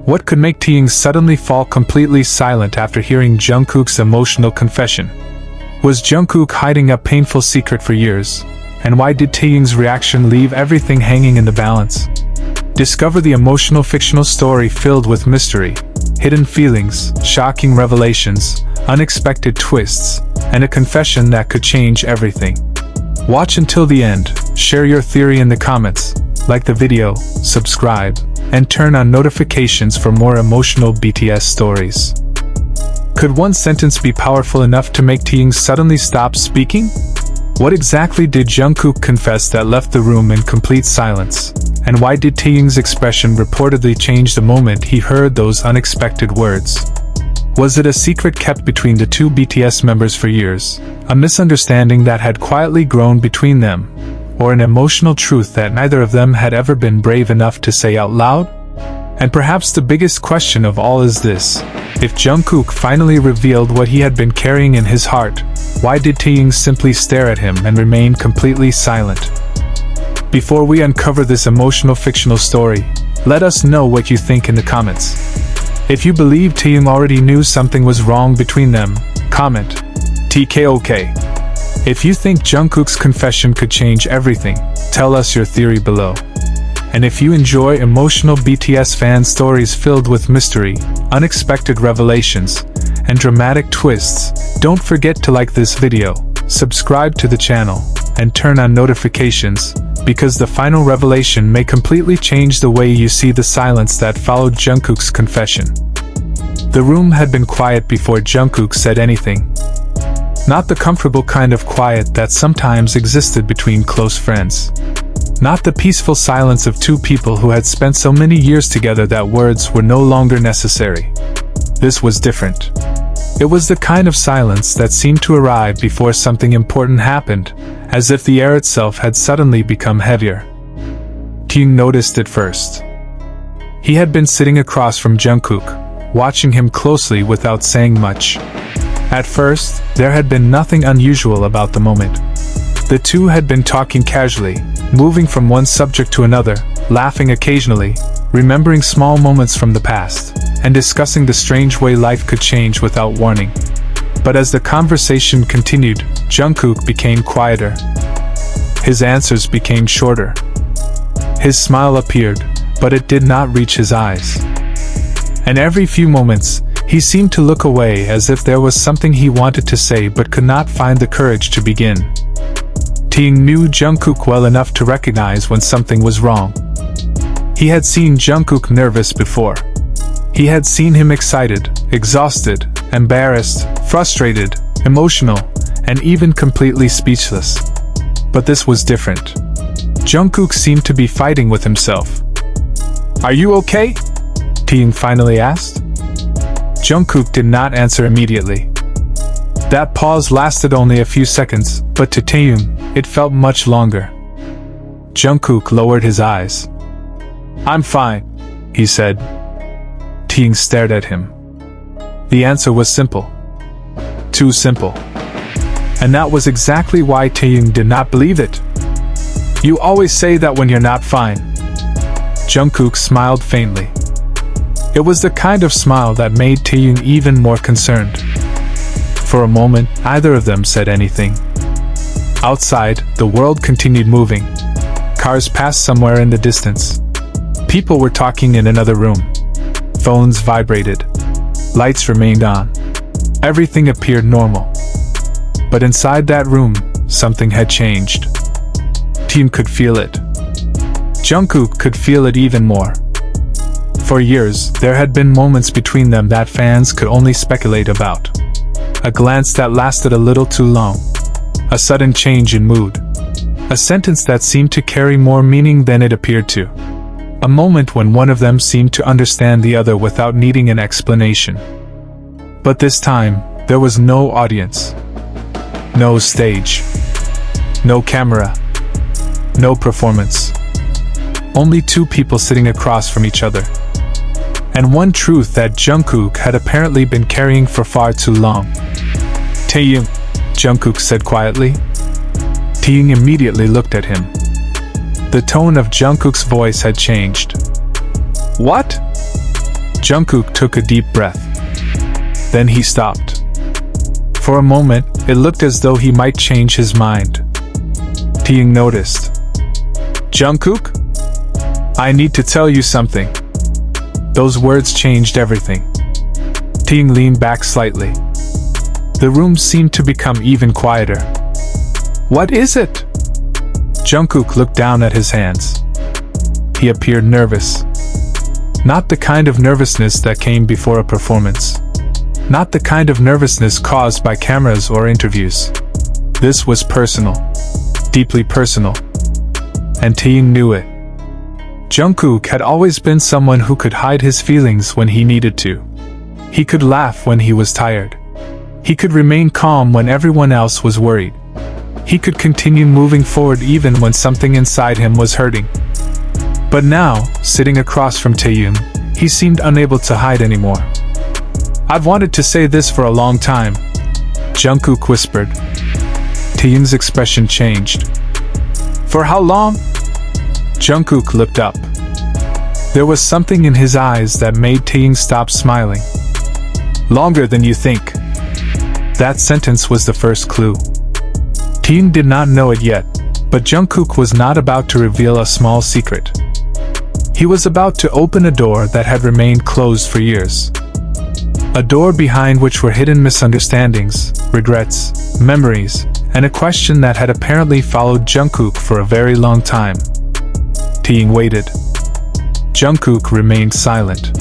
What could make Taehyung suddenly fall completely silent after hearing Jungkook's emotional confession? Was Jungkook hiding a painful secret for years? And why did Taehyung's reaction leave everything hanging in the balance? Discover the emotional fictional story filled with mystery, hidden feelings, shocking revelations, unexpected twists, and a confession that could change everything. Watch until the end, share your theory in the comments, like the video, subscribe, and turn on notifications for more emotional BTS stories. Could one sentence be powerful enough to make Taehyung suddenly stop speaking? What exactly did Jungkook confess that left the room in complete silence? And why did Taehyung's expression reportedly change the moment he heard those unexpected words? Was it a secret kept between the two BTS members for years, a misunderstanding that had quietly grown between them, or an emotional truth that neither of them had ever been brave enough to say out loud? And perhaps the biggest question of all is this: if Jungkook finally revealed what he had been carrying in his heart, why did Taehyung simply stare at him and remain completely silent? Before we uncover this emotional fictional story, let us know what you think in the comments. If you believe Taehyung already knew something was wrong between them, comment TKOK. If you think Jungkook's confession could change everything, tell us your theory below. And if you enjoy emotional BTS fan stories filled with mystery, unexpected revelations, and dramatic twists, don't forget to like this video, subscribe to the channel, and turn on notifications, because the final revelation may completely change the way you see the silence that followed Jungkook's confession. The room had been quiet before Jungkook said anything. Not the comfortable kind of quiet that sometimes existed between close friends. Not the peaceful silence of two people who had spent so many years together that words were no longer necessary. This was different. It was the kind of silence that seemed to arrive before something important happened, as if the air itself had suddenly become heavier. Taehyung noticed it first. He had been sitting across from Jungkook, watching him closely without saying much. At first, there had been nothing unusual about the moment. The two had been talking casually, moving from one subject to another, laughing occasionally, remembering small moments from the past, and discussing the strange way life could change without warning. But as the conversation continued, Jungkook became quieter. His answers became shorter. His smile appeared, but it did not reach his eyes. And every few moments, he seemed to look away as if there was something he wanted to say but could not find the courage to begin. Taehyung knew Jungkook well enough to recognize when something was wrong. He had seen Jungkook nervous before. He had seen him excited, exhausted, embarrassed, frustrated, emotional, and even completely speechless. But this was different. Jungkook seemed to be fighting with himself. "Are you okay?" Taehyung finally asked. Jungkook did not answer immediately. That pause lasted only a few seconds, but to Taehyung, it felt much longer. Jungkook lowered his eyes. "I'm fine," he said. Taehyung stared at him. The answer was simple. Too simple. And that was exactly why Taehyung did not believe it. "You always say that when you're not fine." Jungkook smiled faintly. It was the kind of smile that made Taehyung even more concerned. For a moment, neither of them said anything. Outside, the world continued moving. Cars passed somewhere in the distance. People were talking in another room. Phones vibrated. Lights remained on. Everything appeared normal. But inside that room, something had changed. Taehyung could feel it. Jungkook could feel it even more. For years, there had been moments between them that fans could only speculate about. A glance that lasted a little too long. A sudden change in mood. A sentence that seemed to carry more meaning than it appeared to. A moment when one of them seemed to understand the other without needing an explanation. But this time, there was no audience. No stage. No camera. No performance. Only two people sitting across from each other. And one truth that Jungkook had apparently been carrying for far too long. "Taehyung," Jungkook said quietly. Taehyung immediately looked at him. The tone of Jungkook's voice had changed. "What?" Jungkook took a deep breath. Then he stopped. For a moment, it looked as though he might change his mind. Taehyung noticed. Jungkook? I need to tell you something. Those words changed everything. Taehyung leaned back slightly. The room seemed to become even quieter. What is it? Jungkook looked down at his hands. He appeared nervous. Not the kind of nervousness that came before a performance. Not the kind of nervousness caused by cameras or interviews. This was personal. Deeply personal. And Taehyung knew it. Jungkook had always been someone who could hide his feelings when he needed to. He could laugh when he was tired. He could remain calm when everyone else was worried. He could continue moving forward even when something inside him was hurting. But now, sitting across from Taehyung, he seemed unable to hide anymore. I've wanted to say this for a long time, Jungkook whispered. Taehyung's expression changed. For how long? Jungkook looked up. There was something in his eyes that made Taehyung stop smiling. Longer than you think. That sentence was the first clue. Taehyung did not know it yet, but Jungkook was not about to reveal a small secret. He was about to open a door that had remained closed for years. A door behind which were hidden misunderstandings, regrets, memories, and a question that had apparently followed Jungkook for a very long time. Taehyung waited. Jungkook remained silent.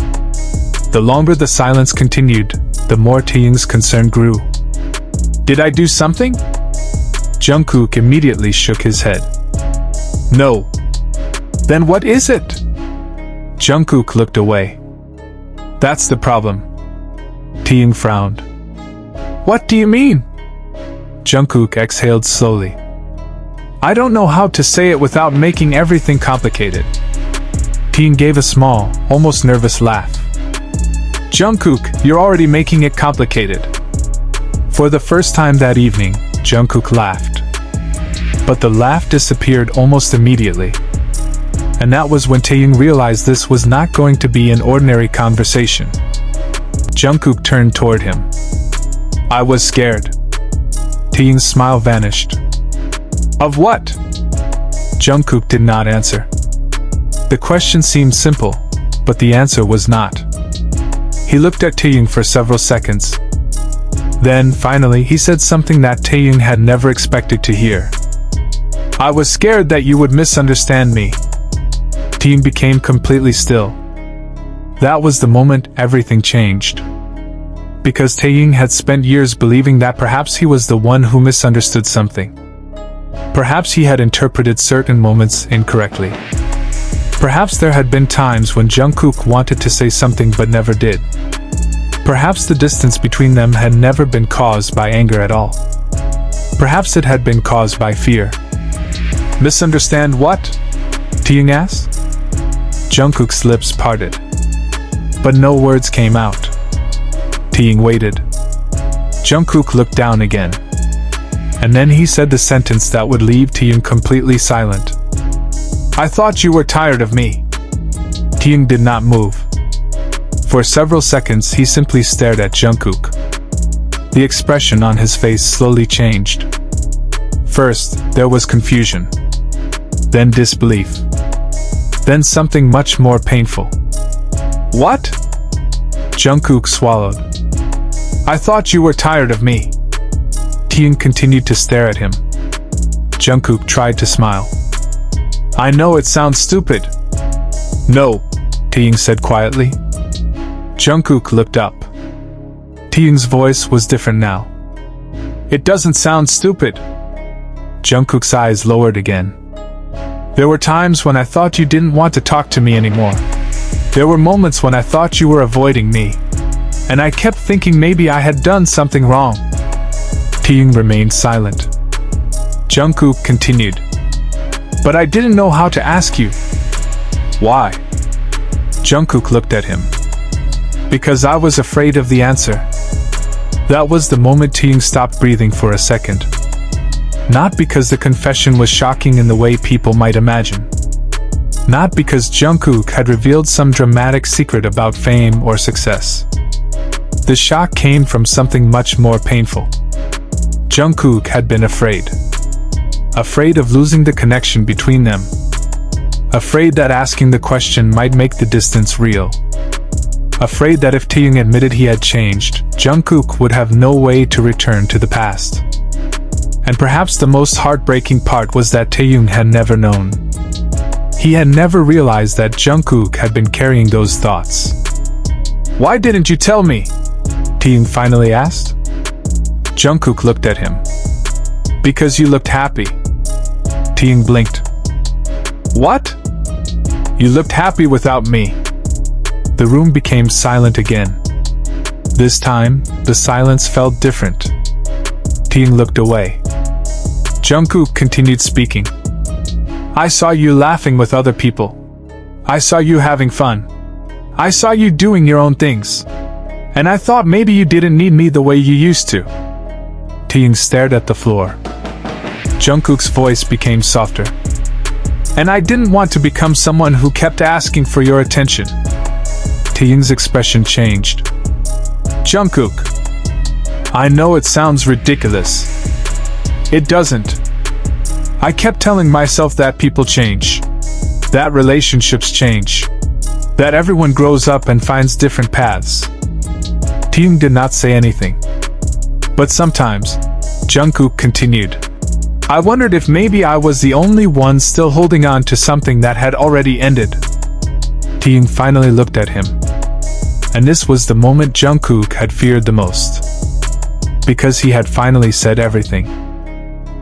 The longer the silence continued, the more Taehyung's concern grew. Did I do something? Jungkook immediately shook his head. No. Then what is it? Jungkook looked away. That's the problem. Taehyung frowned. What do you mean? Jungkook exhaled slowly. I don't know how to say it without making everything complicated. Taehyung gave a small, almost nervous laugh. Jungkook, you're already making it complicated. For the first time that evening, Jungkook laughed. But the laugh disappeared almost immediately. And that was when Taehyung realized this was not going to be an ordinary conversation. Jungkook turned toward him. I was scared. Taehyung's smile vanished. Of what? Jungkook did not answer. The question seemed simple, but the answer was not. He looked at Taehyung for several seconds. Then, finally, he said something that Taehyung had never expected to hear. I was scared that you would misunderstand me. Taehyung became completely still. That was the moment everything changed. Because Taehyung had spent years believing that perhaps he was the one who misunderstood something. Perhaps he had interpreted certain moments incorrectly. Perhaps there had been times when Jungkook wanted to say something but never did. Perhaps the distance between them had never been caused by anger at all. Perhaps it had been caused by fear. Misunderstand what? Taehyung asked. Jungkook's lips parted. But no words came out. Taehyung waited. Jungkook looked down again. And then he said the sentence that would leave Taehyung completely silent. I thought you were tired of me. Taehyung did not move. For several seconds he simply stared at Jungkook. The expression on his face slowly changed. First, there was confusion. Then disbelief. Then something much more painful. What? Jungkook swallowed. I thought you were tired of me. Taehyung continued to stare at him. Jungkook tried to smile. I know it sounds stupid. No, Taehyung said quietly. Jungkook looked up. Taehyung's voice was different now. It doesn't sound stupid. Jungkook's eyes lowered again. There were times when I thought you didn't want to talk to me anymore. There were moments when I thought you were avoiding me. And I kept thinking maybe I had done something wrong. Taehyung remained silent. Jungkook continued. But I didn't know how to ask you. Why? Jungkook looked at him. Because I was afraid of the answer. That was the moment Taehyung stopped breathing for a second. Not because the confession was shocking in the way people might imagine. Not because Jungkook had revealed some dramatic secret about fame or success. The shock came from something much more painful. Jungkook had been afraid. Afraid of losing the connection between them. Afraid that asking the question might make the distance real. Afraid that if Taehyung admitted he had changed, Jungkook would have no way to return to the past. And perhaps the most heartbreaking part was that Taehyung had never known. He had never realized that Jungkook had been carrying those thoughts. "Why didn't you tell me?" Taehyung finally asked. Jungkook looked at him. "Because you looked happy." Taehyung blinked. "What?" "You looked happy without me." The room became silent again. This time, the silence felt different. Taehyung looked away. Jungkook continued speaking. "I saw you laughing with other people. I saw you having fun. I saw you doing your own things. And I thought maybe you didn't need me the way you used to." Taehyung stared at the floor. Jungkook's voice became softer. "And I didn't want to become someone who kept asking for your attention." Taehyung's expression changed. "Jungkook, I know it sounds ridiculous. It doesn't. I kept telling myself that people change. That relationships change. That everyone grows up and finds different paths." Taehyung did not say anything. "But sometimes," Jungkook continued, "I wondered if maybe I was the only one still holding on to something that had already ended." Taehyung finally looked at him. And this was the moment Jungkook had feared the most. Because he had finally said everything.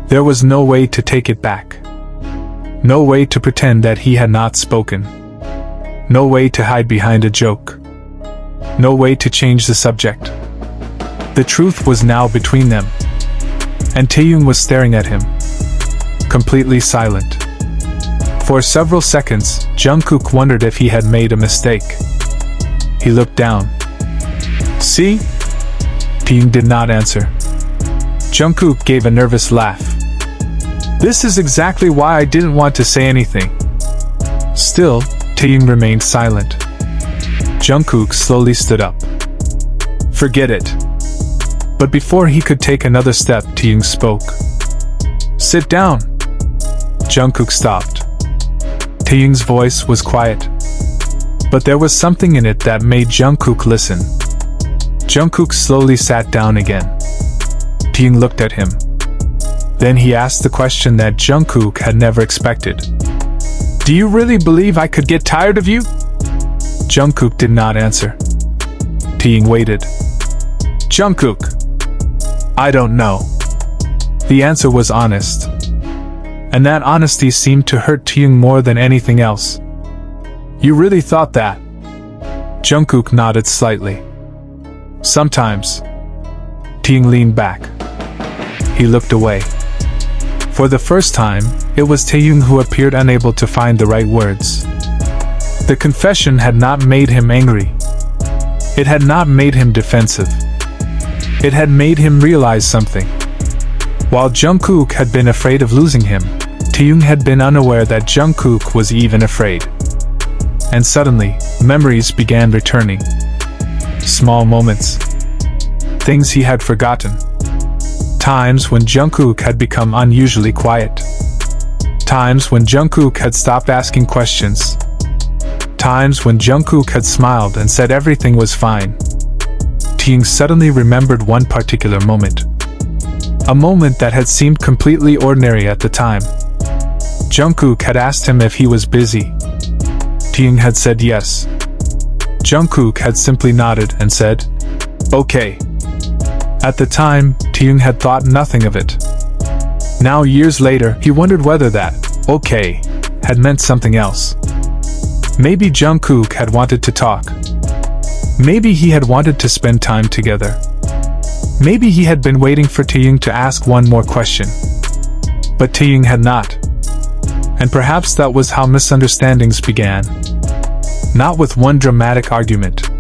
There was no way to take it back. No way to pretend that he had not spoken. No way to hide behind a joke. No way to change the subject. The truth was now between them. And Taehyung was staring at him. Completely silent. For several seconds, Jungkook wondered if he had made a mistake. He looked down. "See?" Taehyung did not answer. Jungkook gave a nervous laugh. "This is exactly why I didn't want to say anything." Still, Taehyung remained silent. Jungkook slowly stood up. "Forget it." But before he could take another step, Taehyung spoke. "Sit down." Jungkook stopped. Taehyung's voice was quiet. But there was something in it that made Jungkook listen. Jungkook slowly sat down again. Taehyung looked at him. Then he asked the question that Jungkook had never expected. "Do you really believe I could get tired of you?" Jungkook did not answer. Taehyung waited. "Jungkook, I don't know." The answer was honest. And that honesty seemed to hurt Taehyung more than anything else. "You really thought that?" Jungkook nodded slightly. "Sometimes." Taehyung leaned back. He looked away. For the first time, it was Taehyung who appeared unable to find the right words. The confession had not made him angry. It had not made him defensive. It had made him realize something. While Jungkook had been afraid of losing him, Taehyung had been unaware that Jungkook was even afraid. And suddenly, memories began returning. Small moments. Things he had forgotten. Times when Jungkook had become unusually quiet. Times when Jungkook had stopped asking questions. Times when Jungkook had smiled and said everything was fine. Taehyung suddenly remembered one particular moment. A moment that had seemed completely ordinary at the time. Jungkook had asked him if he was busy. Taehyung had said yes. Jungkook had simply nodded and said, "Okay." At the time, Taehyung had thought nothing of it. Now years later, he wondered whether that "okay" had meant something else. Maybe Jungkook had wanted to talk. Maybe he had wanted to spend time together. Maybe he had been waiting for Taehyung to ask one more question. But Taehyung had not. And perhaps that was how misunderstandings began. Not with one dramatic argument.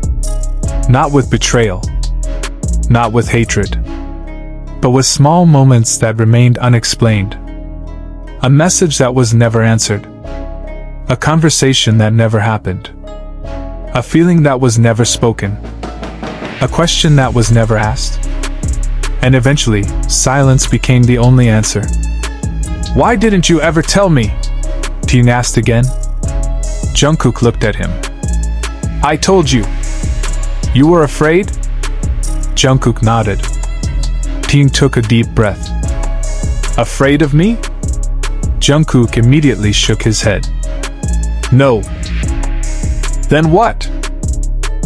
Not with betrayal. Not with hatred. But with small moments that remained unexplained. A message that was never answered. A conversation that never happened. A feeling that was never spoken. A question that was never asked. And eventually, silence became the only answer. "Why didn't you ever tell me?" Taehyung asked again. Jungkook looked at him. "I told you." "You were afraid?" Jungkook nodded. Taehyung took a deep breath. "Afraid of me?" Jungkook immediately shook his head. "No." "Then what?"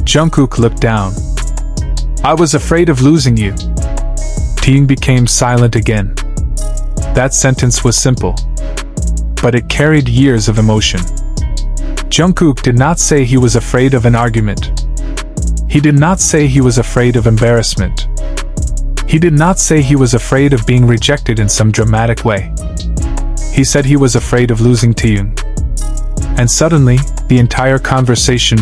Jungkook looked down. "I was afraid of losing you." Taehyung became silent again. That sentence was simple, but it carried years of emotion. Jungkook did not say he was afraid of an argument. He did not say he was afraid of embarrassment. He did not say he was afraid of being rejected in some dramatic way. He said he was afraid of losing Taehyung. And suddenly, the entire conversation